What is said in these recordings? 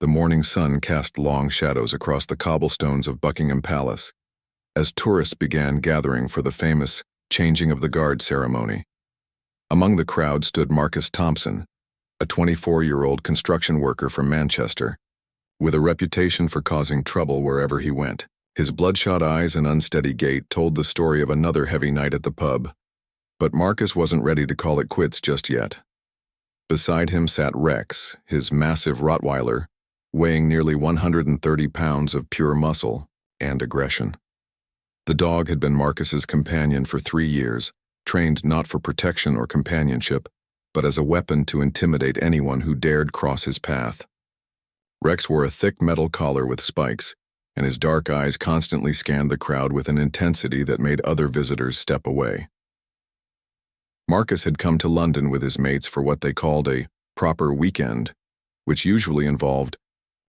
The morning sun cast long shadows across the cobblestones of Buckingham Palace as tourists began gathering for the famous changing of the guard ceremony. Among the crowd stood Marcus Thompson, a 24-year-old construction worker from Manchester, with a reputation for causing trouble wherever he went. His bloodshot eyes and unsteady gait told the story of another heavy night at the pub, but Marcus wasn't ready to call it quits just yet. Beside him sat Rex, his massive Rottweiler, weighing nearly 130 pounds of pure muscle and aggression. The dog had been Marcus's companion for 3 years, trained not for protection or companionship, but as a weapon to intimidate anyone who dared cross his path. Rex wore a thick metal collar with spikes, and his dark eyes constantly scanned the crowd with an intensity that made other visitors step away. Marcus had come to London with his mates for what they called a proper weekend, which usually involved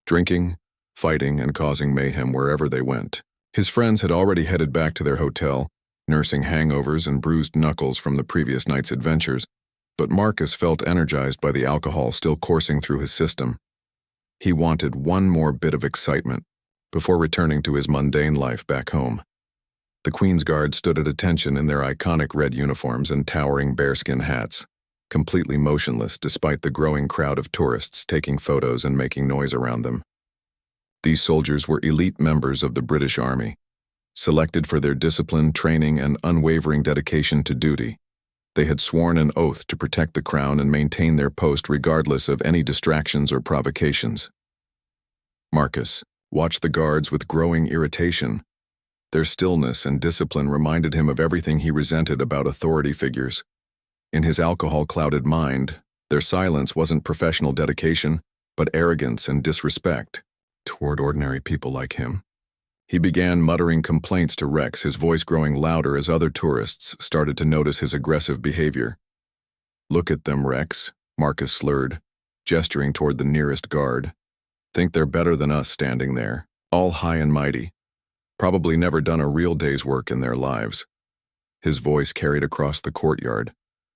drinking, fighting, and causing mayhem wherever they went. His friends had already headed back to their hotel, nursing hangovers and bruised knuckles from the previous night's adventures, but Marcus felt energized by the alcohol still coursing through his system. He wanted one more bit of excitement before returning to his mundane life back home. The Queen's Guard stood at attention in their iconic red uniforms and towering bearskin hats, completely motionless despite the growing crowd of tourists taking photos and making noise around them. These soldiers were elite members of the British Army, selected for their discipline, training, and unwavering dedication to duty. They had sworn an oath to protect the crown and maintain their post regardless of any distractions or provocations. Marcus watched the guards with growing irritation. Their stillness and discipline reminded him of everything he resented about authority figures. In his alcohol-clouded mind, their silence wasn't professional dedication, but arrogance and disrespect toward ordinary people like him. He began muttering complaints to Rex, his voice growing louder as other tourists started to notice his aggressive behavior. "Look at them, Rex," Marcus slurred, gesturing toward the nearest guard. "Think they're better than us standing there, all high and mighty. Probably never done a real day's work in their lives." His voice carried across the courtyard,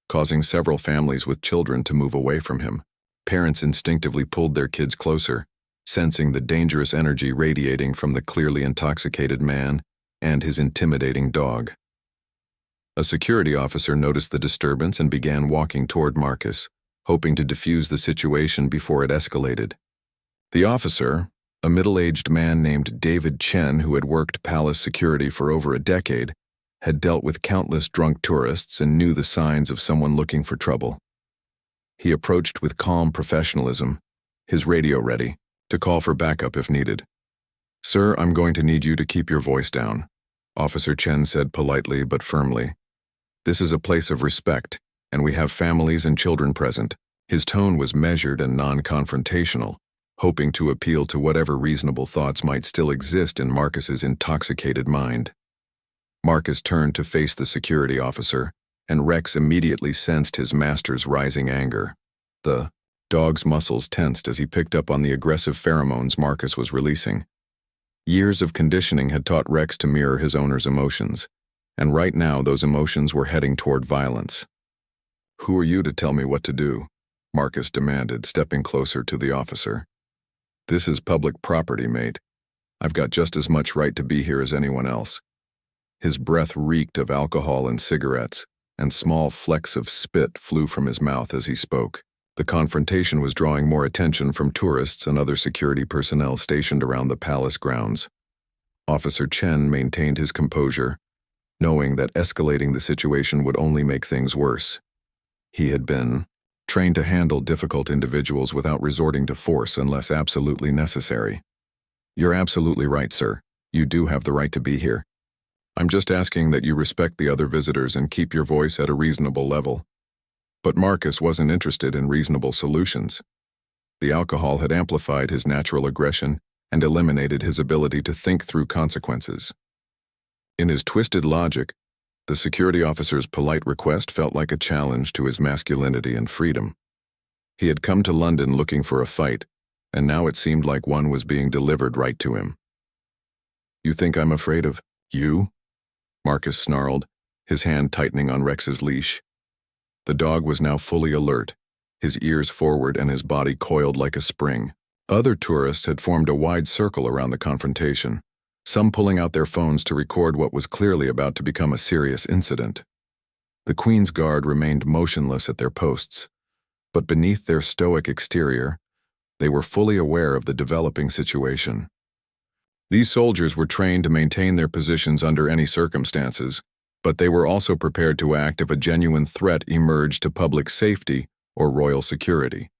causing several families with children to move away from him. Parents instinctively pulled their kids closer, sensing the dangerous energy radiating from the clearly intoxicated man and his intimidating dog. A security officer noticed the disturbance and began walking toward Marcus, hoping to defuse the situation before it escalated. The officer, a middle-aged man named David Chen who had worked palace security for over a decade, had dealt with countless drunk tourists and knew the signs of someone looking for trouble. He approached with calm professionalism, his radio ready, to call for backup if needed. "Sir, I'm going to need you to keep your voice down," Officer Chen said politely but firmly. "This is a place of respect, and we have families and children present." His tone was measured and non-confrontational, hoping to appeal to whatever reasonable thoughts might still exist in Marcus's intoxicated mind. Marcus turned to face the security officer, and Rex immediately sensed his master's rising anger. The dog's muscles tensed as he picked up on the aggressive pheromones Marcus was releasing. Years of conditioning had taught Rex to mirror his owner's emotions, and right now those emotions were heading toward violence. "Who are you to tell me what to do?" Marcus demanded, stepping closer to the officer. "This is public property, mate. I've got just as much right to be here as anyone else." His breath reeked of alcohol and cigarettes, and small flecks of spit flew from his mouth as he spoke. The confrontation was drawing more attention from tourists and other security personnel stationed around the palace grounds. Officer Chen maintained his composure, knowing that escalating the situation would only make things worse. He had been trained to handle difficult individuals without resorting to force unless absolutely necessary. "You're absolutely right, sir. You do have the right to be here. I'm just asking that you respect the other visitors and keep your voice at a reasonable level." But Marcus wasn't interested in reasonable solutions. The alcohol had amplified his natural aggression and eliminated his ability to think through consequences. In his twisted logic, the security officer's polite request felt like a challenge to his masculinity and freedom. He had come to London looking for a fight, and now it seemed like one was being delivered right to him. "You think I'm afraid of you?" Marcus snarled, his hand tightening on Rex's leash. The dog was now fully alert, his ears forward and his body coiled like a spring. Other tourists had formed a wide circle around the confrontation, some pulling out their phones to record what was clearly about to become a serious incident. The Queen's Guard remained motionless at their posts, but beneath their stoic exterior, they were fully aware of the developing situation. These soldiers were trained to maintain their positions under any circumstances, but they were also prepared to act if a genuine threat emerged to public safety or royal security.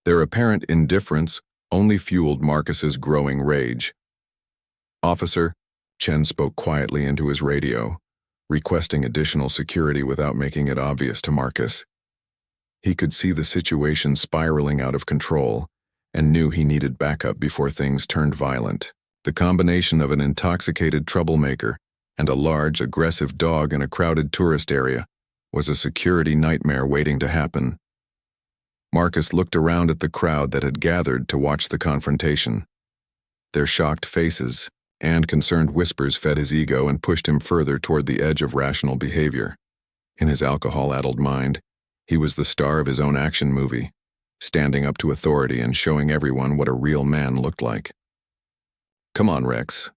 Their apparent indifference only fueled Marcus's growing rage. "Officer," Chen spoke quietly into his radio, requesting additional security without making it obvious to Marcus. He could see the situation spiraling out of control and knew he needed backup before things turned violent. The combination of an intoxicated troublemaker and a large, aggressive dog in a crowded tourist area was a security nightmare waiting to happen. Marcus looked around at the crowd that had gathered to watch the confrontation. Their shocked faces and concerned whispers fed his ego and pushed him further toward the edge of rational behavior. In his alcohol-addled mind, he was the star of his own action movie, standing up to authority and showing everyone what a real man looked like. "Come on, Rex,"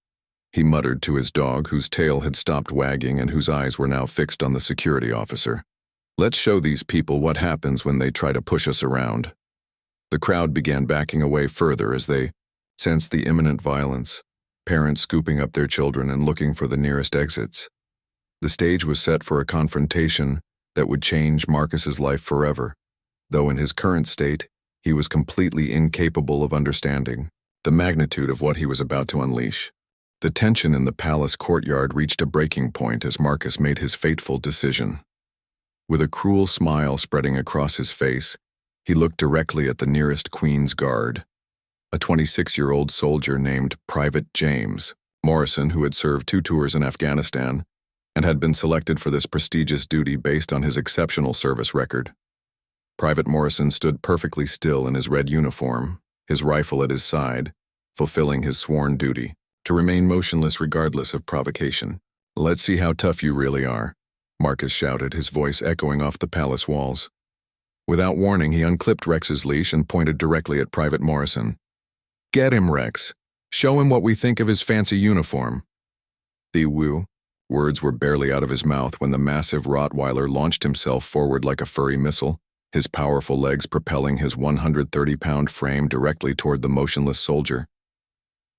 he muttered to his dog, whose tail had stopped wagging and whose eyes were now fixed on the security officer. "Let's show these people what happens when they try to push us around." The crowd began backing away further as they sensed the imminent violence, parents scooping up their children and looking for the nearest exits. The stage was set for a confrontation that would change Marcus's life forever, though in his current state, he was completely incapable of understanding the magnitude of what he was about to unleash. The tension in the palace courtyard reached a breaking point as Marcus made his fateful decision. With a cruel smile spreading across his face, he looked directly at the nearest Queen's Guard, a 26-year-old soldier named Private James Morrison, who had served 2 tours in Afghanistan and had been selected for this prestigious duty based on his exceptional service record. Private Morrison stood perfectly still in his red uniform, his rifle at his side, fulfilling his sworn duty to remain motionless regardless of provocation. "Let's see how tough you really are," Marcus shouted, his voice echoing off the palace walls. Without warning, he unclipped Rex's leash and pointed directly at Private Morrison. "Get him, Rex. Show him what we think of his fancy uniform." "The woo." Words were barely out of his mouth when the massive Rottweiler launched himself forward like a furry missile, his powerful legs propelling his 130-pound frame directly toward the motionless soldier.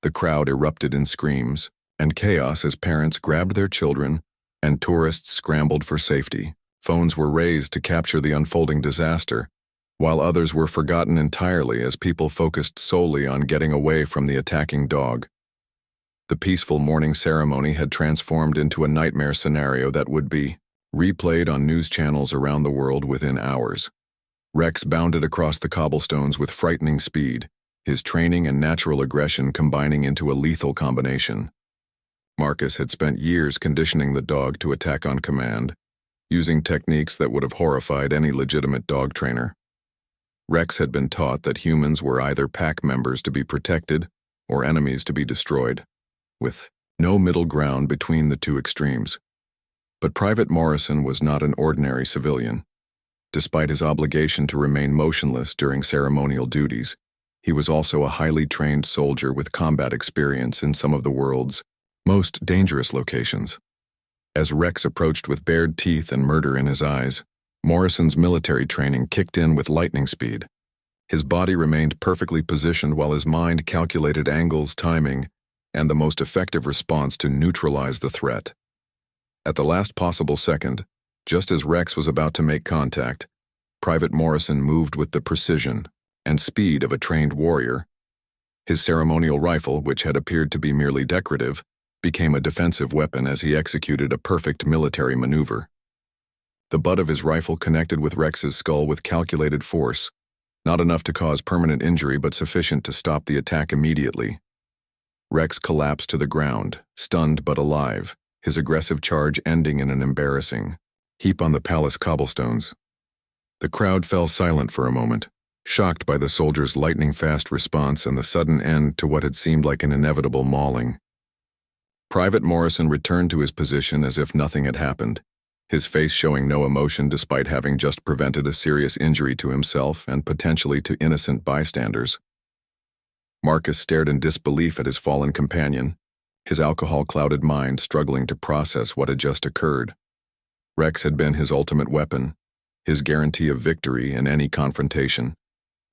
The crowd erupted in screams and chaos as parents grabbed their children and tourists scrambled for safety. Phones were raised to capture the unfolding disaster, while others were forgotten entirely as people focused solely on getting away from the attacking dog. The peaceful morning ceremony had transformed into a nightmare scenario that would be replayed on news channels around the world within hours. Rex bounded across the cobblestones with frightening speed, his training and natural aggression combining into a lethal combination. Marcus had spent years conditioning the dog to attack on command, using techniques that would have horrified any legitimate dog trainer. Rex had been taught that humans were either pack members to be protected or enemies to be destroyed, with no middle ground between the two extremes. But Private Morrison was not an ordinary civilian. Despite his obligation to remain motionless during ceremonial duties, he was also a highly trained soldier with combat experience in some of the world's most dangerous locations. As Rex approached with bared teeth and murder in his eyes, Morrison's military training kicked in with lightning speed. His body remained perfectly positioned while his mind calculated angles, timing, and the most effective response to neutralize the threat. At the last possible second, just as Rex was about to make contact, Private Morrison moved with the precision and speed of a trained warrior. His ceremonial rifle, which had appeared to be merely decorative, became a defensive weapon as he executed a perfect military maneuver. The butt of his rifle connected with Rex's skull with calculated force, not enough to cause permanent injury but sufficient to stop the attack immediately. Rex collapsed to the ground, stunned but alive, his aggressive charge ending in an embarrassing heap on the palace cobblestones. The crowd fell silent for a moment, shocked by the soldier's lightning-fast response and the sudden end to what had seemed like an inevitable mauling. Private Morrison returned to his position as if nothing had happened, his face showing no emotion despite having just prevented a serious injury to himself and potentially to innocent bystanders. Marcus stared in disbelief at his fallen companion, his alcohol-clouded mind struggling to process what had just occurred. Rex had been his ultimate weapon, his guarantee of victory in any confrontation,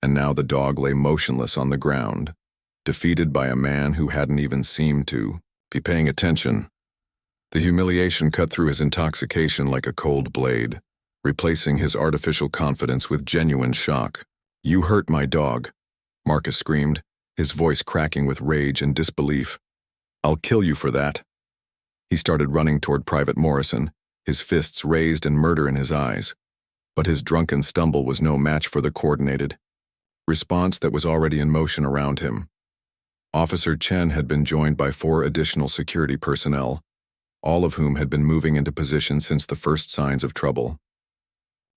and now the dog lay motionless on the ground, defeated by a man who hadn't even seemed to be paying attention. The humiliation cut through his intoxication like a cold blade, replacing his artificial confidence with genuine shock. "You hurt my dog," Marcus screamed, his voice cracking with rage and disbelief. "I'll kill you for that." He started running toward Private Morrison, his fists raised and murder in his eyes. But his drunken stumble was no match for the coordinated response that was already in motion around him. Officer Chen had been joined by 4 additional security personnel, all of whom had been moving into position since the first signs of trouble.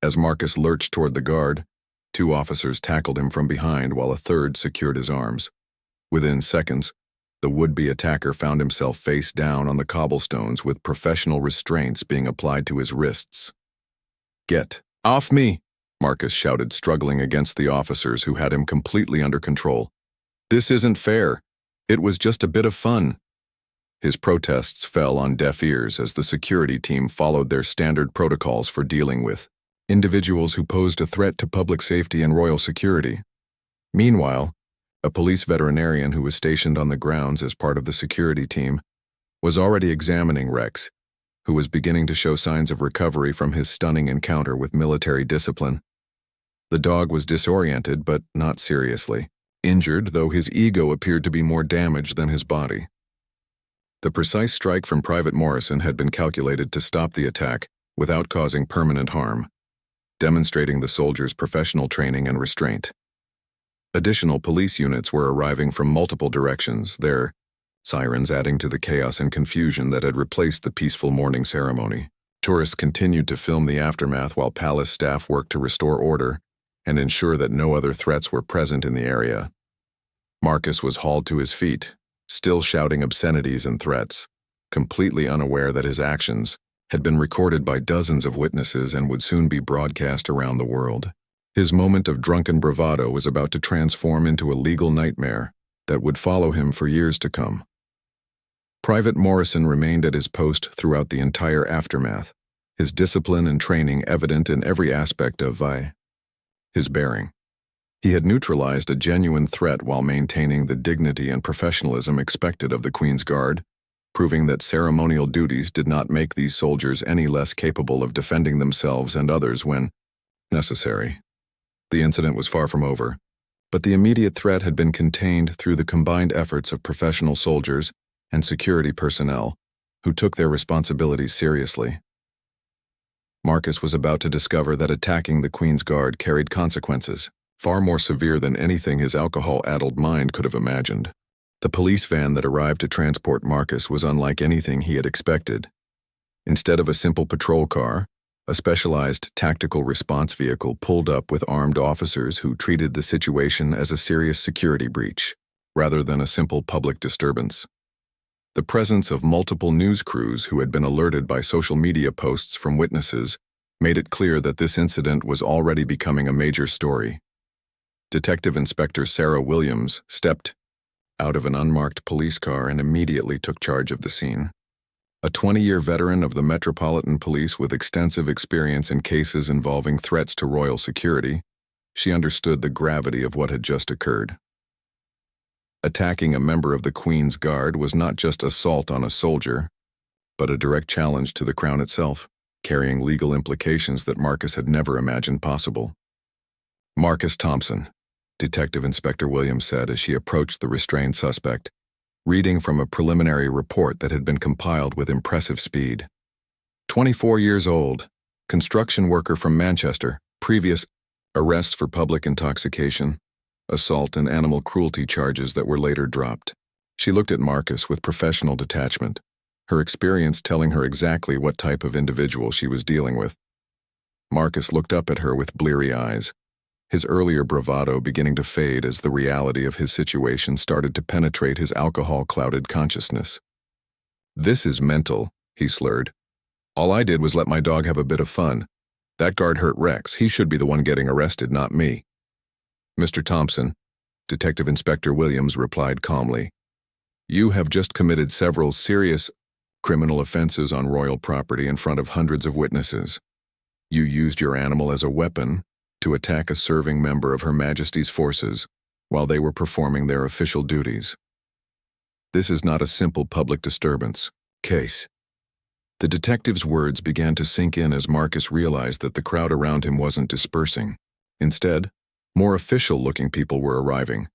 As Marcus lurched toward the guard, 2 officers tackled him from behind while a third secured his arms. Within seconds, the would-be attacker found himself face down on the cobblestones with professional restraints being applied to his wrists. "Get off me!" Marcus shouted, struggling against the officers who had him completely under control. "This isn't fair. It was just a bit of fun." His protests fell on deaf ears as the security team followed their standard protocols for dealing with individuals who posed a threat to public safety and royal security. Meanwhile, a police veterinarian who was stationed on the grounds as part of the security team was already examining Rex, who was beginning to show signs of recovery from his stunning encounter with military discipline. The dog was disoriented, but not seriously injured, though his ego appeared to be more damaged than his body. The precise strike from Private Morrison had been calculated to stop the attack without causing permanent harm, demonstrating the soldiers' professional training and restraint. Additional police units were arriving from multiple directions, their sirens adding to the chaos and confusion that had replaced the peaceful morning ceremony. Tourists continued to film the aftermath while palace staff worked to restore order and ensure that no other threats were present in the area. Marcus was hauled to his feet, still shouting obscenities and threats, completely unaware that his actions had been recorded by dozens of witnesses and would soon be broadcast around the world. His moment of drunken bravado was about to transform into a legal nightmare that would follow him for years to come. Private Morrison remained at his post throughout the entire aftermath, his discipline and training evident in every aspect of his bearing. He had neutralized a genuine threat while maintaining the dignity and professionalism expected of the Queen's Guard, proving that ceremonial duties did not make these soldiers any less capable of defending themselves and others when necessary. The incident was far from over, but the immediate threat had been contained through the combined efforts of professional soldiers and security personnel who took their responsibilities seriously. Marcus was about to discover that attacking the Queen's Guard carried consequences, far more severe than anything his alcohol-addled mind could have imagined. The police van that arrived to transport Marcus was unlike anything he had expected. Instead of a simple patrol car, a specialized tactical response vehicle pulled up with armed officers who treated the situation as a serious security breach, rather than a simple public disturbance. The presence of multiple news crews who had been alerted by social media posts from witnesses made it clear that this incident was already becoming a major story. Detective Inspector Sarah Williams stepped out of an unmarked police car and immediately took charge of the scene. A 20-year veteran of the Metropolitan Police with extensive experience in cases involving threats to royal security, she understood the gravity of what had just occurred. Attacking a member of the Queen's Guard was not just assault on a soldier, but a direct challenge to the crown itself, carrying legal implications that Marcus had never imagined possible. "Marcus Thompson," Detective Inspector Williams said as she approached the restrained suspect, reading from a preliminary report that had been compiled with impressive speed. 24 years old, construction worker from Manchester, previous arrests for public intoxication, assault and animal cruelty charges that were later dropped. She looked at Marcus with professional detachment, her experience telling her exactly what type of individual she was dealing with. Marcus looked up at her with bleary eyes, his earlier bravado beginning to fade as the reality of his situation started to penetrate his alcohol-clouded consciousness. "This is mental," he slurred. "All I did was let my dog have a bit of fun. That guard hurt Rex. He should be the one getting arrested, not me." "Mr. Thompson, Detective Inspector Williams replied calmly. "You have just committed several serious criminal offenses on royal property in front of hundreds of witnesses. You used your animal as a weapon to attack a serving member of Her Majesty's forces while they were performing their official duties. This is not a simple public disturbance case." The detective's words began to sink in as Marcus realized that the crowd around him wasn't dispersing. Instead, more official-looking people were arriving,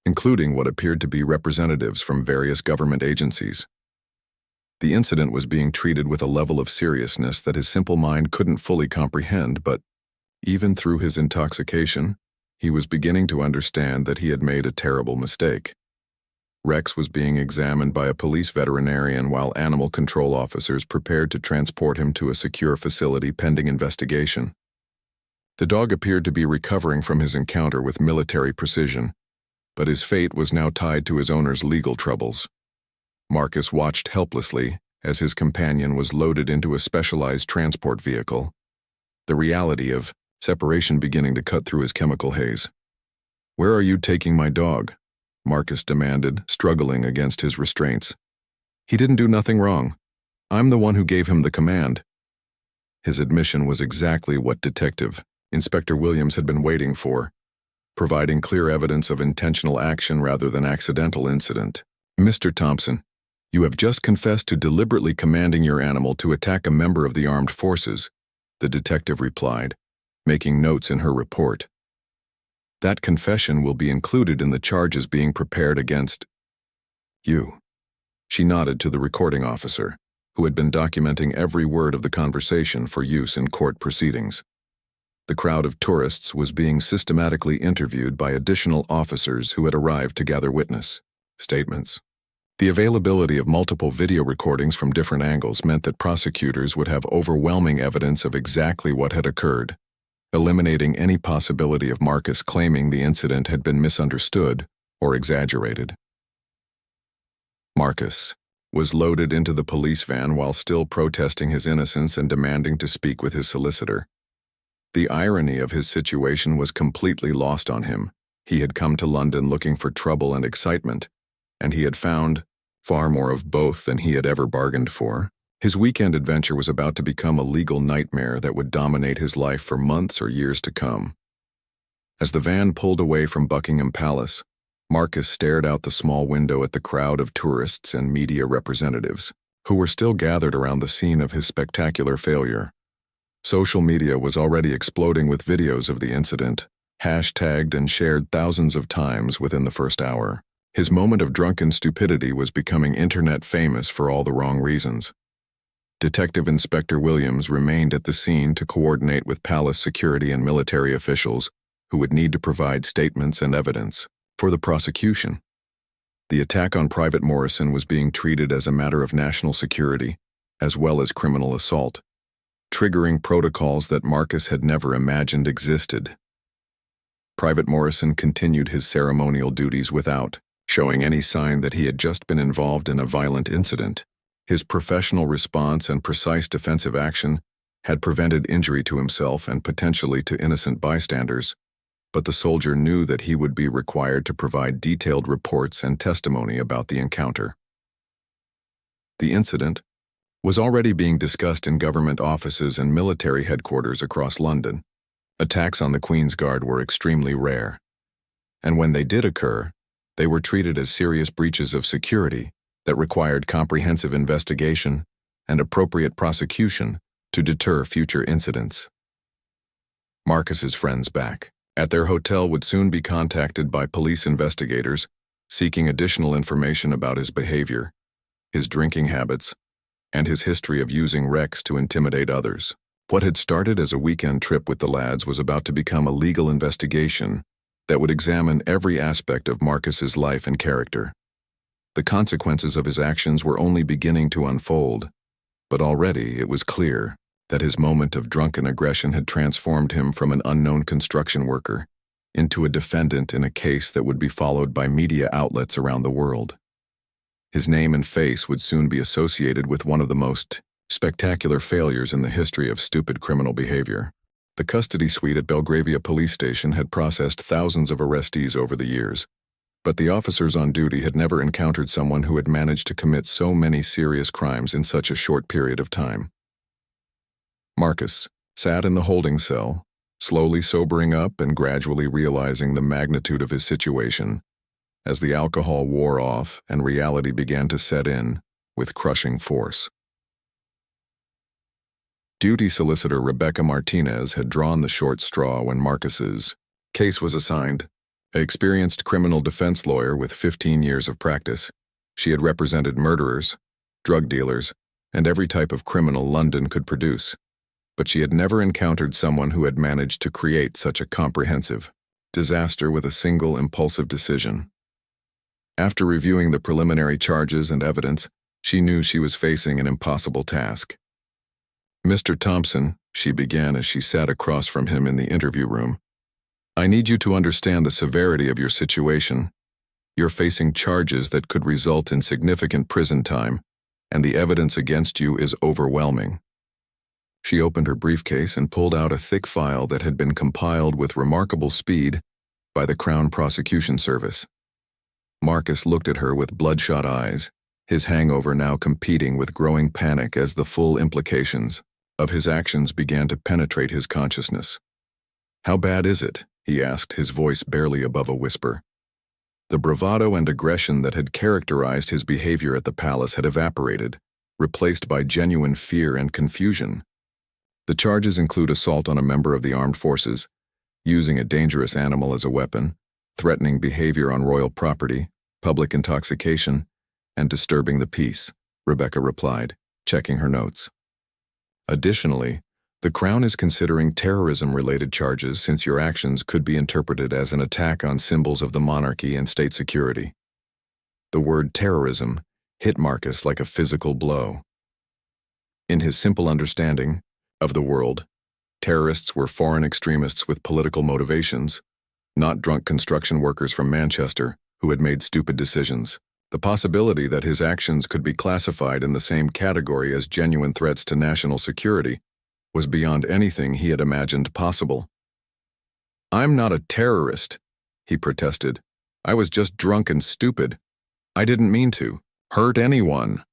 including what appeared to be representatives from various government agencies. The incident was being treated with a level of seriousness that his simple mind couldn't fully comprehend, but even through his intoxication, he was beginning to understand that he had made a terrible mistake. Rex was being examined by a police veterinarian while animal control officers prepared to transport him to a secure facility pending investigation. The dog appeared to be recovering from his encounter with military precision, but his fate was now tied to his owner's legal troubles. Marcus watched helplessly as his companion was loaded into a specialized transport vehicle, the reality of separation beginning to cut through his chemical haze. "Where are you taking my dog?" Marcus demanded, struggling against his restraints. "He didn't do nothing wrong. I'm the one who gave him the command." His admission was exactly what Detective Inspector Williams had been waiting for, providing clear evidence of intentional action rather than accidental incident. "Mr. Thompson, you have just confessed to deliberately commanding your animal to attack a member of the armed forces," the detective replied, making notes in her report. "That confession will be included in the charges being prepared against you." She nodded to the recording officer, who had been documenting every word of the conversation for use in court proceedings. The crowd of tourists was being systematically interviewed by additional officers who had arrived to gather witness statements. The availability of multiple video recordings from different angles meant that prosecutors would have overwhelming evidence of exactly what had occurred, eliminating any possibility of Marcus claiming the incident had been misunderstood or exaggerated. Marcus was loaded into the police van while still protesting his innocence and demanding to speak with his solicitor. The irony of his situation was completely lost on him. He had come to London looking for trouble and excitement, and he had found far more of both than he had ever bargained for. His weekend adventure was about to become a legal nightmare that would dominate his life for months or years to come. As the van pulled away from Buckingham Palace, Marcus stared out the small window at the crowd of tourists and media representatives, who were still gathered around the scene of his spectacular failure. Social media was already exploding with videos of the incident, hashtagged and shared thousands of times within the first hour. His moment of drunken stupidity was becoming internet famous for all the wrong reasons. Detective Inspector Williams remained at the scene to coordinate with palace security and military officials who would need to provide statements and evidence for the prosecution. The attack on Private Morrison was being treated as a matter of national security, as well as criminal assault, triggering protocols that Marcus had never imagined existed. Private Morrison continued his ceremonial duties without showing any sign that he had just been involved in a violent incident. His professional response and precise defensive action had prevented injury to himself and potentially to innocent bystanders, but the soldier knew that he would be required to provide detailed reports and testimony about the encounter. The incident was already being discussed in government offices and military headquarters across London. Attacks on the Queen's Guard were extremely rare, and when they did occur, they were treated as serious breaches of security that required comprehensive investigation and appropriate prosecution to deter future incidents. Marcus's friends back at their hotel would soon be contacted by police investigators seeking additional information about his behavior, his drinking habits, and his history of using Rex to intimidate others. What had started as a weekend trip with the lads was about to become a legal investigation that would examine every aspect of Marcus's life and character. The consequences of his actions were only beginning to unfold, but already it was clear that his moment of drunken aggression had transformed him from an unknown construction worker into a defendant in a case that would be followed by media outlets around the world. His name and face would soon be associated with one of the most spectacular failures in the history of stupid criminal behavior. The custody suite at Belgravia police station had processed thousands of arrestees over the years, but the officers on duty had never encountered someone who had managed to commit so many serious crimes in such a short period of time. Marcus sat in the holding cell, slowly sobering up and gradually realizing the magnitude of his situation as the alcohol wore off and reality began to set in with crushing force. Duty solicitor Rebecca Martinez had drawn the short straw when Marcus's case was assigned. An experienced criminal defense lawyer with 15 years of practice, she had represented murderers, drug dealers, and every type of criminal London could produce, but she had never encountered someone who had managed to create such a comprehensive disaster with a single impulsive decision. After reviewing the preliminary charges and evidence, she knew she was facing an impossible task. "Mr. Thompson," she began as she sat across from him in the interview room, "I need you to understand the severity of your situation. You're facing charges that could result in significant prison time, and the evidence against you is overwhelming." She opened her briefcase and pulled out a thick file that had been compiled with remarkable speed by the Crown Prosecution Service. Marcus looked at her with bloodshot eyes, his hangover now competing with growing panic as the full implications of his actions began to penetrate his consciousness. "How bad is it?" he asked, his voice barely above a whisper. The bravado and aggression that had characterized his behavior at the palace had evaporated, replaced by genuine fear and confusion. The charges include assault on a member of the armed forces, using a dangerous animal as a weapon, threatening behavior on royal property, public intoxication, and disturbing the peace, Rebecca replied, checking her notes. Additionally, the Crown is considering terrorism-related charges since your actions could be interpreted as an attack on symbols of the monarchy and state security. The word terrorism hit Marcus like a physical blow. In his simple understanding of the world, terrorists were foreign extremists with political motivations, not drunk construction workers from Manchester who had made stupid decisions. The possibility that his actions could be classified in the same category as genuine threats to national security was beyond anything he had imagined possible. "I'm not a terrorist," he protested. "I was just drunk and stupid. I didn't mean to hurt anyone."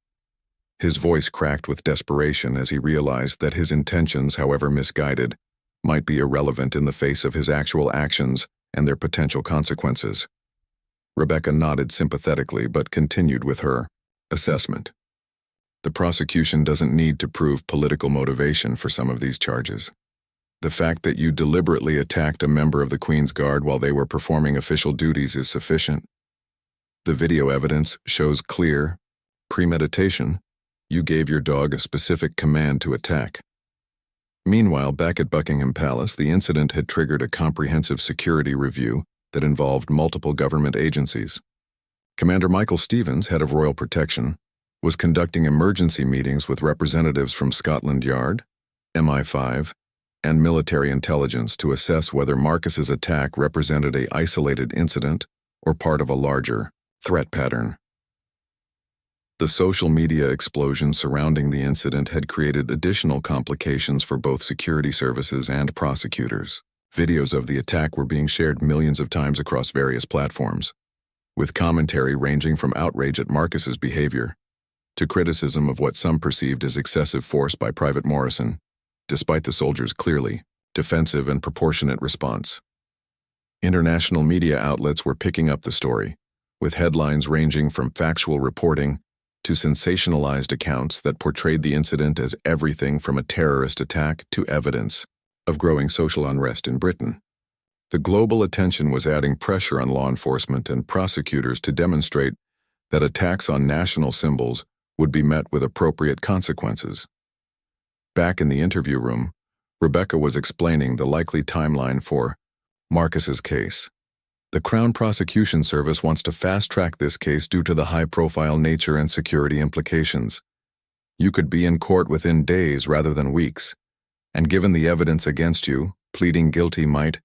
His voice cracked with desperation as he realized that his intentions, however misguided, might be irrelevant in the face of his actual actions and their potential consequences. Rebecca nodded sympathetically but continued with her assessment. "The prosecution doesn't need to prove political motivation for some of these charges. The fact that you deliberately attacked a member of the Queen's Guard while they were performing official duties is sufficient. The video evidence shows clear premeditation. You gave your dog a specific command to attack." Meanwhile, back at Buckingham Palace, the incident had triggered a comprehensive security review that involved multiple government agencies. Commander Michael Stevens, head of Royal Protection, was conducting emergency meetings with representatives from Scotland Yard, MI5, and military intelligence to assess whether Marcus's attack represented an isolated incident or part of a larger threat pattern. The social media explosion surrounding the incident had created additional complications for both security services and prosecutors. Videos of the attack were being shared millions of times across various platforms, with commentary ranging from outrage at Marcus's behavior to criticism of what some perceived as excessive force by Private Morrison, despite the soldiers' clearly defensive and proportionate response. International media outlets were picking up the story, with headlines ranging from factual reporting to sensationalized accounts that portrayed the incident as everything from a terrorist attack to evidence of growing social unrest in Britain. The global attention was adding pressure on law enforcement and prosecutors to demonstrate that attacks on national symbols would be met with appropriate consequences. Back in the interview room, Rebecca was explaining the likely timeline for Marcus's case. The Crown Prosecution Service wants to fast-track this case due to the high-profile nature and security implications. You could be in court within days rather than weeks, and given the evidence against you, pleading guilty might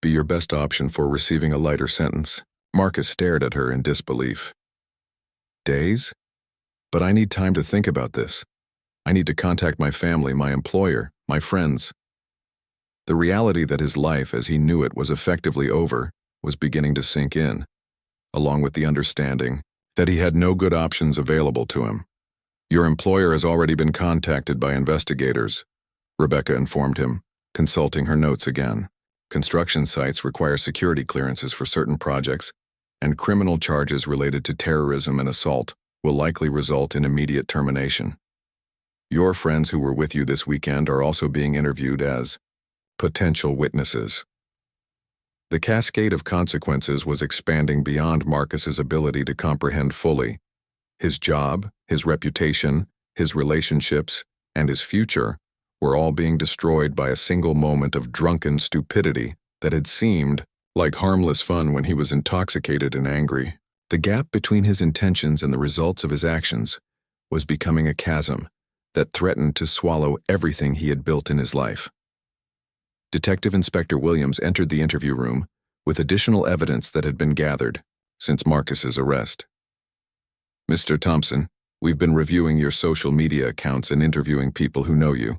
be your best option for receiving a lighter sentence. Marcus stared at her in disbelief. Days? But I need time to think about this. I need to contact my family, my employer, my friends. The reality that his life as he knew it was effectively over was beginning to sink in, along with the understanding that he had no good options available to him. "Your employer has already been contacted by investigators," Rebecca informed him, consulting her notes again. "Construction sites require security clearances for certain projects, and criminal charges related to terrorism and assault will likely result in immediate termination. Your friends who were with you this weekend are also being interviewed as potential witnesses." The cascade of consequences was expanding beyond Marcus's ability to comprehend fully. His job, his reputation, his relationships, and his future were all being destroyed by a single moment of drunken stupidity that had seemed like harmless fun when he was intoxicated and angry. The gap between his intentions and the results of his actions was becoming a chasm that threatened to swallow everything he had built in his life. Detective Inspector Williams entered the interview room with additional evidence that had been gathered since Marcus's arrest. "Mr. Thompson, we've been reviewing your social media accounts and interviewing people who know you.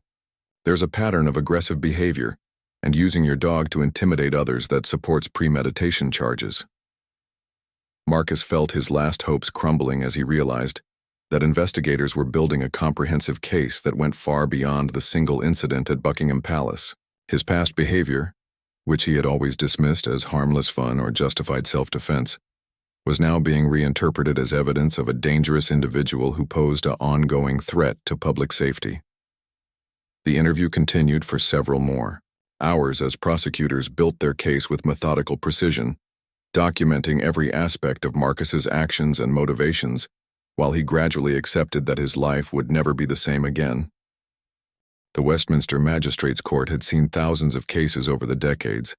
There's a pattern of aggressive behavior and using your dog to intimidate others that supports premeditation charges." Marcus felt his last hopes crumbling as he realized that investigators were building a comprehensive case that went far beyond the single incident at Buckingham Palace. His past behavior, which he had always dismissed as harmless fun or justified self-defense, was now being reinterpreted as evidence of a dangerous individual who posed an ongoing threat to public safety. The interview continued for several more hours as prosecutors built their case with methodical precision, documenting every aspect of Marcus's actions and motivations, while he gradually accepted that his life would never be the same again. The Westminster Magistrates Court had seen thousands of cases over the decades,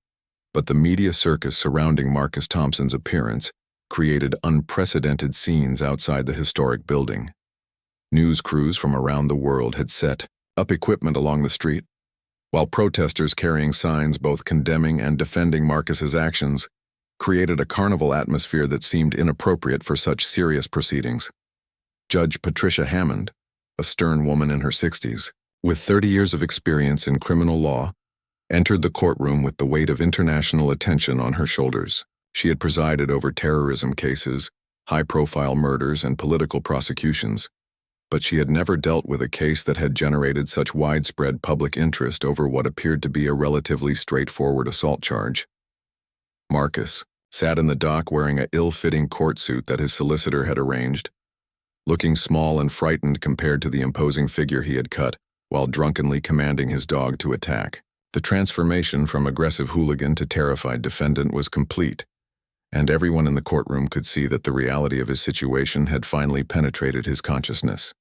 but the media circus surrounding Marcus Thompson's appearance created unprecedented scenes outside the historic building. News crews from around the world had set up equipment along the street, while protesters carrying signs both condemning and defending Marcus's actions created a carnival atmosphere that seemed inappropriate for such serious proceedings. Judge Patricia Hammond, a stern woman in her 60s, with 30 years of experience in criminal law, entered the courtroom with the weight of international attention on her shoulders. She had presided over terrorism cases, high-profile murders, and political prosecutions, but she had never dealt with a case that had generated such widespread public interest over what appeared to be a relatively straightforward assault charge. Marcus sat in the dock wearing an ill-fitting court suit that his solicitor had arranged, looking small and frightened compared to the imposing figure he had cut, while drunkenly commanding his dog to attack. The transformation from aggressive hooligan to terrified defendant was complete, and everyone in the courtroom could see that the reality of his situation had finally penetrated his consciousness.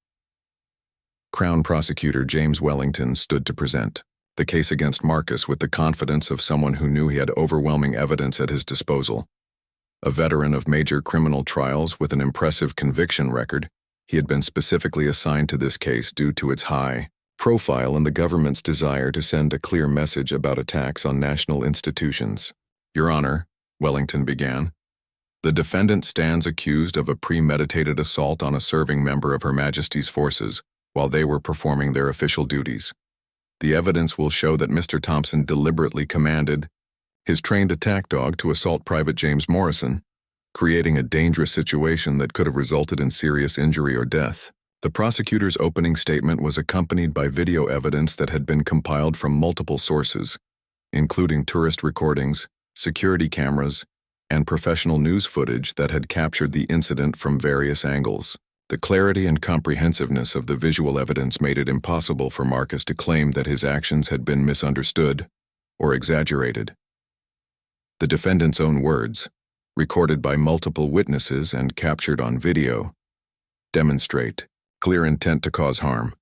Crown Prosecutor James Wellington stood to present the case against Marcus with the confidence of someone who knew he had overwhelming evidence at his disposal. A veteran of major criminal trials with an impressive conviction record, he had been specifically assigned to this case due to its high profile and the government's desire to send a clear message about attacks on national institutions. "Your Honor," Wellington began, "the defendant stands accused of a premeditated assault on a serving member of Her Majesty's forces while they were performing their official duties. The evidence will show that Mr. Thompson deliberately commanded his trained attack dog to assault Private James Morrison, creating a dangerous situation that could have resulted in serious injury or death." The prosecutor's opening statement was accompanied by video evidence that had been compiled from multiple sources, including tourist recordings, security cameras, and professional news footage that had captured the incident from various angles. The clarity and comprehensiveness of the visual evidence made it impossible for Marcus to claim that his actions had been misunderstood or exaggerated. The defendant's own words, recorded by multiple witnesses and captured on video, demonstrate clear intent to cause harm.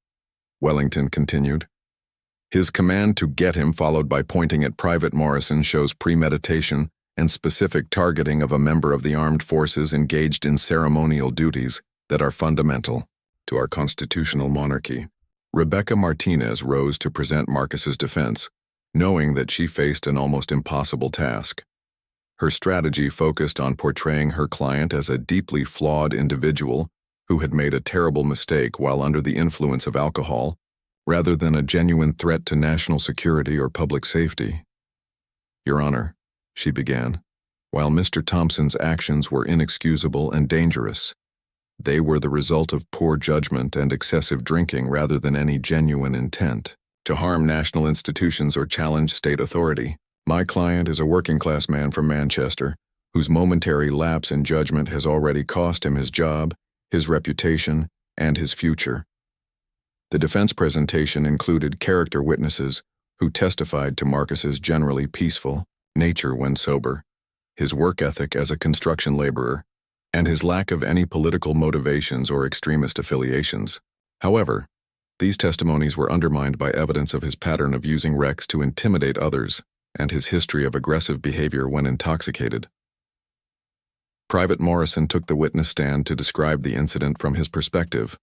Wellington continued. His command to get him, followed by pointing at Private Morrison, shows premeditation and specific targeting of a member of the armed forces engaged in ceremonial duties that are fundamental to our constitutional monarchy. Rebecca Martinez rose to present Marcus's defense, knowing that she faced an almost impossible task. Her strategy focused on portraying her client as a deeply flawed individual who had made a terrible mistake while under the influence of alcohol rather than a genuine threat to national security or public safety. Your Honor, she began, while Mr. Thompson's actions were inexcusable and dangerous, they were the result of poor judgment and excessive drinking rather than any genuine intent to harm national institutions or challenge state authority. My client is a working-class man from Manchester, whose momentary lapse in judgment has already cost him his job, his reputation, and his future. The defense presentation included character witnesses who testified to Marcus's generally peaceful nature when sober, his work ethic as a construction laborer, and his lack of any political motivations or extremist affiliations. However, these testimonies were undermined by evidence of his pattern of using Rex to intimidate others and his history of aggressive behavior when intoxicated. Private Morrison took the witness stand to describe the incident from his perspective,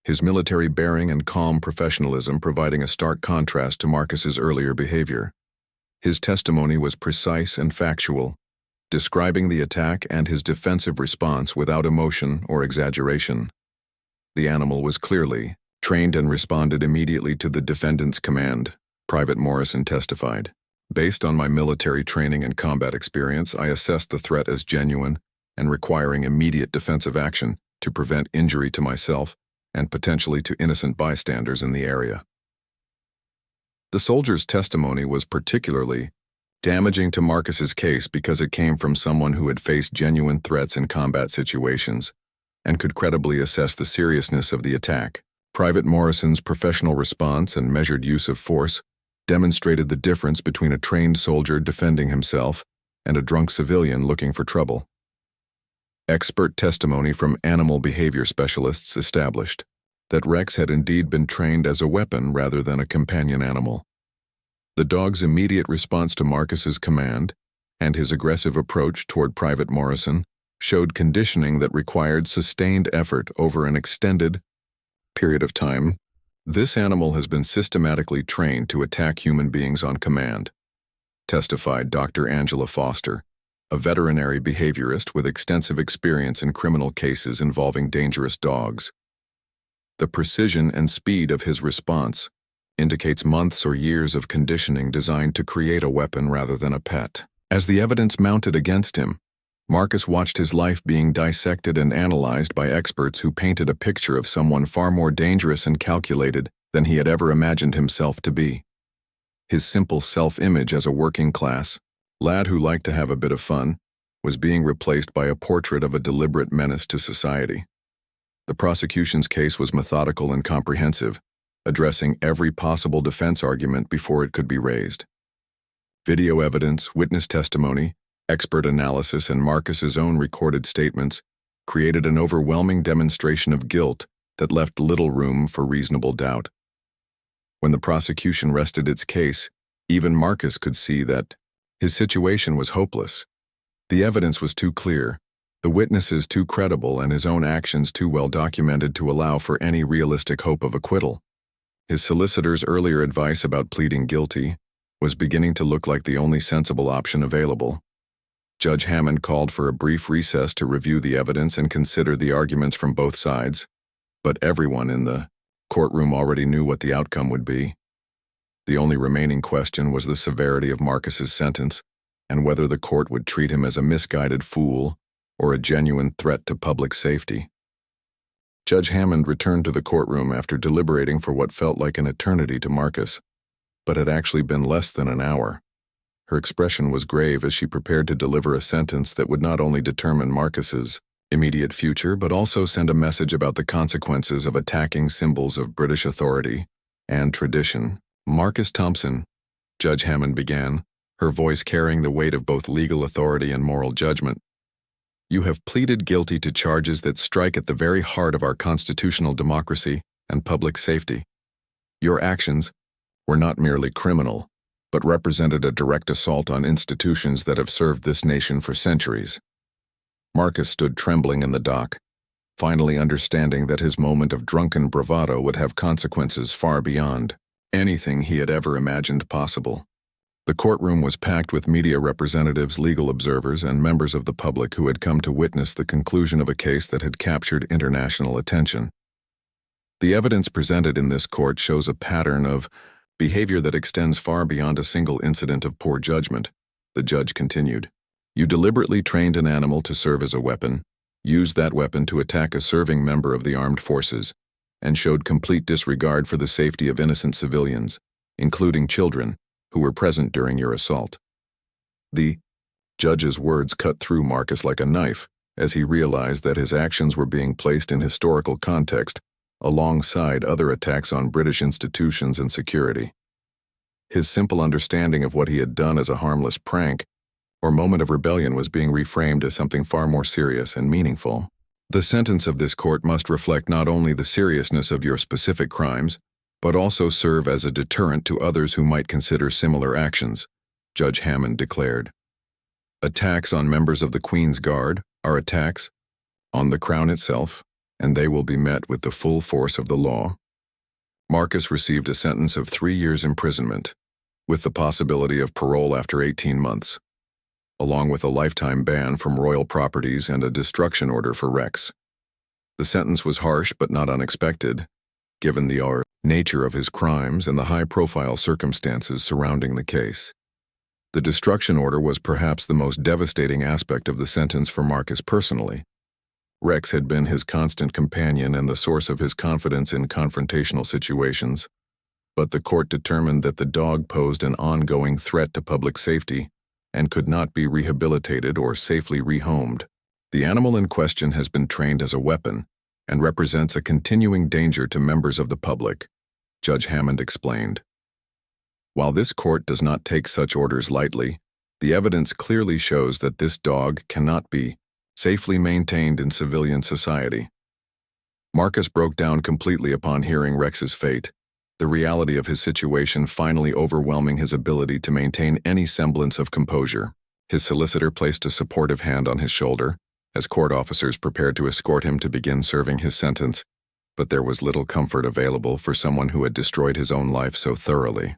his military bearing and calm professionalism providing a stark contrast to Marcus's earlier behavior. His testimony was precise and factual, describing the attack and his defensive response without emotion or exaggeration. The animal was clearly trained and responded immediately to the defendant's command, Private Morrison testified. Based on my military training and combat experience, I assessed the threat as genuine and requiring immediate defensive action to prevent injury to myself and potentially to innocent bystanders in the area. The soldier's testimony was particularly damaging to Marcus's case because it came from someone who had faced genuine threats in combat situations and could credibly assess the seriousness of the attack. Private Morrison's professional response and measured use of force demonstrated the difference between a trained soldier defending himself and a drunk civilian looking for trouble. Expert testimony from animal behavior specialists established that Rex had indeed been trained as a weapon rather than a companion animal. The dog's immediate response to Marcus's command and his aggressive approach toward Private Morrison showed conditioning that required sustained effort over an extended period of time. This animal has been systematically trained to attack human beings on command, testified Dr. Angela Foster, a veterinary behaviorist with extensive experience in criminal cases involving dangerous dogs. The precision and speed of his response indicates months or years of conditioning designed to create a weapon rather than a pet. As the evidence mounted against him, Marcus watched his life being dissected and analyzed by experts who painted a picture of someone far more dangerous and calculated than he had ever imagined himself to be. His simple self-image as a working-class lad who liked to have a bit of fun was being replaced by a portrait of a deliberate menace to society. The prosecution's case was methodical and comprehensive, addressing every possible defense argument before it could be raised. Video evidence, witness testimony, expert analysis, and Marcus's own recorded statements created an overwhelming demonstration of guilt that left little room for reasonable doubt. When the prosecution rested its case, even Marcus could see that his situation was hopeless. The evidence was too clear, the witnesses too credible, and his own actions too well documented to allow for any realistic hope of acquittal. His solicitor's earlier advice about pleading guilty was beginning to look like the only sensible option available. Judge Hammond called for a brief recess to review the evidence and consider the arguments from both sides, but everyone in the courtroom already knew what the outcome would be. The only remaining question was the severity of Marcus's sentence and whether the court would treat him as a misguided fool or a genuine threat to public safety. Judge Hammond returned to the courtroom after deliberating for what felt like an eternity to Marcus, but had actually been less than an hour. Her expression was grave as she prepared to deliver a sentence that would not only determine Marcus's immediate future but also send a message about the consequences of attacking symbols of British authority and tradition. Marcus Thompson, Judge Hammond began, her voice carrying the weight of both legal authority and moral judgment. You have pleaded guilty to charges that strike at the very heart of our constitutional democracy and public safety. Your actions were not merely criminal, but represented a direct assault on institutions that have served this nation for centuries. Marcus stood trembling in the dock, finally understanding that his moment of drunken bravado would have consequences far beyond anything he had ever imagined possible. The courtroom was packed with media representatives, legal observers, and members of the public who had come to witness the conclusion of a case that had captured international attention. The evidence presented in this court shows a pattern of behavior that extends far beyond a single incident of poor judgment. The judge continued. You deliberately trained an animal to serve as a weapon, used that weapon to attack a serving member of the armed forces, and showed complete disregard for the safety of innocent civilians, including children, who were present during your assault. The judge's words cut through Marcus like a knife as he realized that his actions were being placed in historical context alongside other attacks on British institutions and security. His simple understanding of what he had done as a harmless prank or moment of rebellion was being reframed as something far more serious and meaningful. The sentence of this court must reflect not only the seriousness of your specific crimes, but also serve as a deterrent to others who might consider similar actions, Judge Hammond declared. Attacks on members of the Queen's Guard are attacks on the Crown itself, and they will be met with the full force of the law. Marcus received a sentence of 3 years imprisonment, with the possibility of parole after 18 months, along with a lifetime ban from royal properties and a destruction order for Rex. The sentence was harsh but not unexpected, given the nature of his crimes and the high-profile circumstances surrounding the case. The destruction order was perhaps the most devastating aspect of the sentence for Marcus personally. Rex had been his constant companion and the source of his confidence in confrontational situations, but the court determined that the dog posed an ongoing threat to public safety and could not be rehabilitated or safely rehomed. The animal in question has been trained as a weapon and represents a continuing danger to members of the public, Judge Hammond explained. While this court does not take such orders lightly, the evidence clearly shows that this dog cannot be safely maintained in civilian society. Marcus broke down completely upon hearing Rex's fate, the reality of his situation finally overwhelming his ability to maintain any semblance of composure. His solicitor placed a supportive hand on his shoulder, as court officers prepared to escort him to begin serving his sentence, but there was little comfort available for someone who had destroyed his own life so thoroughly.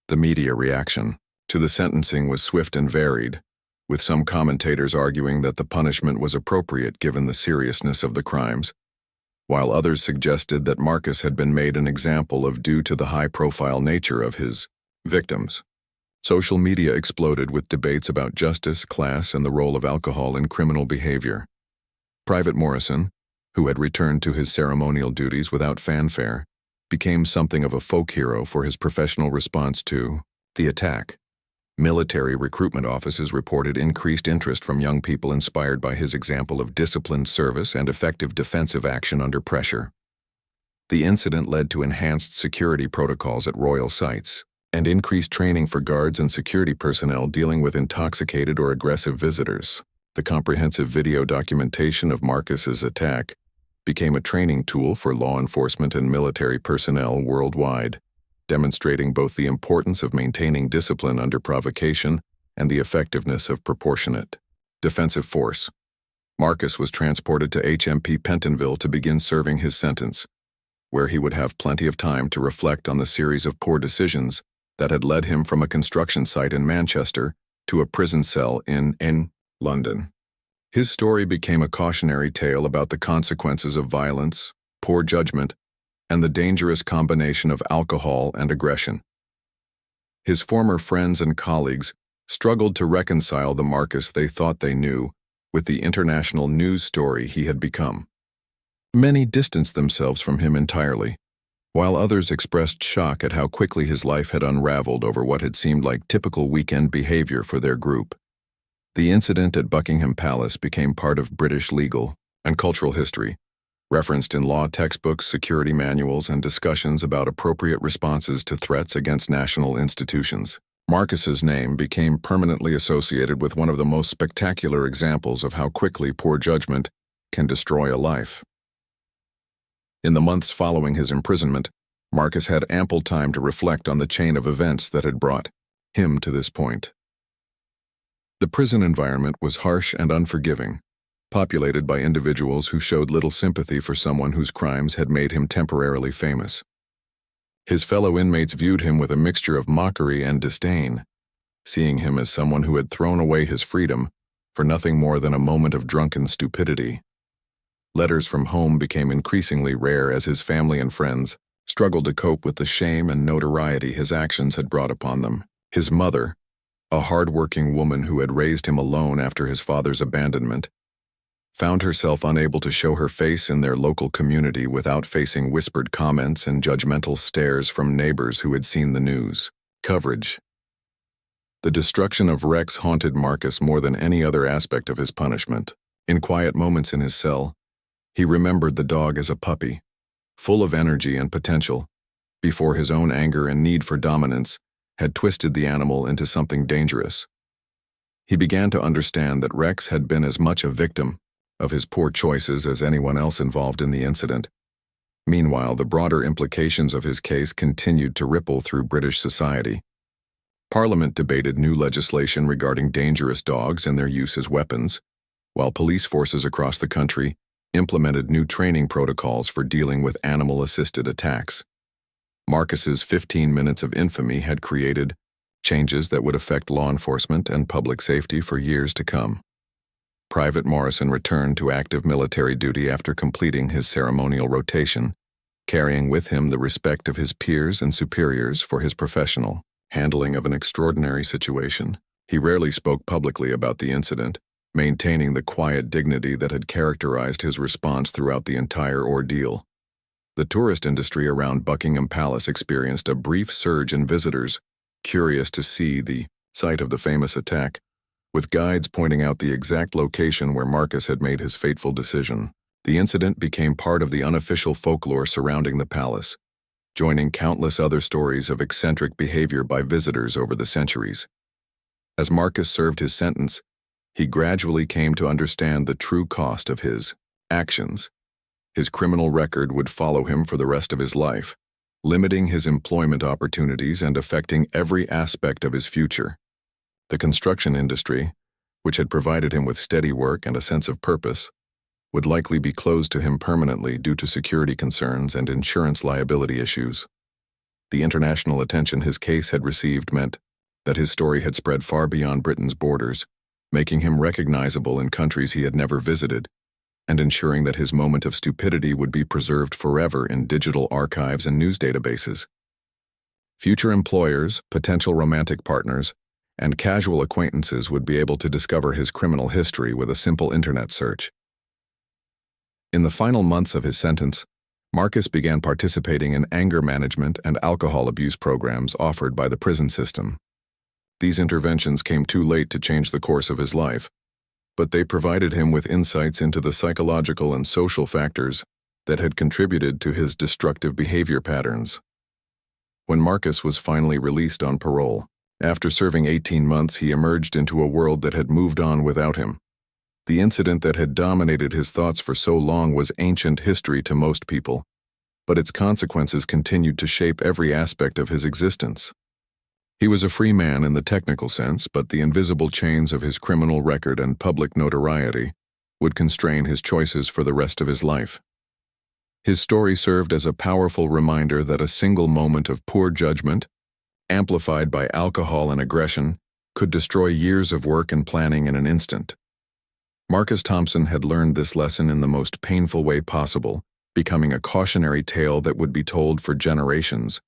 The media reaction to the sentencing was swift and varied, with some commentators arguing that the punishment was appropriate given the seriousness of the crimes, while others suggested that Marcus had been made an example of due to the high-profile nature of his victims. Social media exploded with debates about justice, class, and the role of alcohol in criminal behavior. Private Morrison, who had returned to his ceremonial duties without fanfare, became something of a folk hero for his professional response to the attack. Military recruitment offices reported increased interest from young people inspired by his example of disciplined service and effective defensive action under pressure. The incident led to enhanced security protocols at royal sites and increased training for guards and security personnel dealing with intoxicated or aggressive visitors. The comprehensive video documentation of Marcus's attack became a training tool for law enforcement and military personnel worldwide, demonstrating both the importance of maintaining discipline under provocation and the effectiveness of proportionate defensive force. Marcus was transported to HMP Pentonville to begin serving his sentence, where he would have plenty of time to reflect on the series of poor decisions that had led him from a construction site in Manchester to a prison cell in London. His story became a cautionary tale about the consequences of violence, poor judgment, and the dangerous combination of alcohol and aggression. His former friends and colleagues struggled to reconcile the Marcus they thought they knew with the international news story he had become. Many distanced themselves from him entirely, while others expressed shock at how quickly his life had unraveled over what had seemed like typical weekend behavior for their group. The incident at Buckingham Palace became part of British legal and cultural history, referenced in law textbooks, security manuals, and discussions about appropriate responses to threats against national institutions. Marcus's name became permanently associated with one of the most spectacular examples of how quickly poor judgment can destroy a life. In the months following his imprisonment, Marcus had ample time to reflect on the chain of events that had brought him to this point. The prison environment was harsh and unforgiving, populated by individuals who showed little sympathy for someone whose crimes had made him temporarily famous. His fellow inmates viewed him with a mixture of mockery and disdain, seeing him as someone who had thrown away his freedom for nothing more than a moment of drunken stupidity. Letters from home became increasingly rare as his family and friends struggled to cope with the shame and notoriety his actions had brought upon them. His mother, a hard-working woman who had raised him alone after his father's abandonment, found herself unable to show her face in their local community without facing whispered comments and judgmental stares from neighbors who had seen the news coverage. The destruction of Rex haunted Marcus more than any other aspect of his punishment. In quiet moments in his cell, he remembered the dog as a puppy, full of energy and potential, before his own anger and need for dominance had twisted the animal into something dangerous. He began to understand that Rex had been as much a victim of his poor choices as anyone else involved in the incident. Meanwhile, the broader implications of his case continued to ripple through British society. Parliament debated new legislation regarding dangerous dogs and their use as weapons, while police forces across the country implemented new training protocols for dealing with animal-assisted attacks. Marcus's 15 minutes of infamy had created changes that would affect law enforcement and public safety for years to come. Private Morrison returned to active military duty after completing his ceremonial rotation, carrying with him the respect of his peers and superiors for his professional handling of an extraordinary situation. He rarely spoke publicly about the incident, maintaining the quiet dignity that had characterized his response throughout the entire ordeal. The tourist industry around Buckingham Palace experienced a brief surge in visitors, curious to see the site of the famous attack, with guides pointing out the exact location where Marcus had made his fateful decision. The incident became part of the unofficial folklore surrounding the palace, joining countless other stories of eccentric behavior by visitors over the centuries. As Marcus served his sentence, he gradually came to understand the true cost of his actions. His criminal record would follow him for the rest of his life, limiting his employment opportunities and affecting every aspect of his future. The construction industry, which had provided him with steady work and a sense of purpose, would likely be closed to him permanently due to security concerns and insurance liability issues. The international attention his case had received meant that his story had spread far beyond Britain's borders, making him recognizable in countries he had never visited, and ensuring that his moment of stupidity would be preserved forever in digital archives and news databases. Future employers, potential romantic partners, and casual acquaintances would be able to discover his criminal history with a simple internet search. In the final months of his sentence, Marcus began participating in anger management and alcohol abuse programs offered by the prison system. These interventions came too late to change the course of his life, but they provided him with insights into the psychological and social factors that had contributed to his destructive behavior patterns. When Marcus was finally released on parole, after serving 18 months, he emerged into a world that had moved on without him. The incident that had dominated his thoughts for so long was ancient history to most people, but its consequences continued to shape every aspect of his existence. He was a free man in the technical sense, but the invisible chains of his criminal record and public notoriety would constrain his choices for the rest of his life. His story served as a powerful reminder that a single moment of poor judgment, amplified by alcohol and aggression, could destroy years of work and planning in an instant. Marcus Thompson had learned this lesson in the most painful way possible, becoming a cautionary tale that would be told for generations,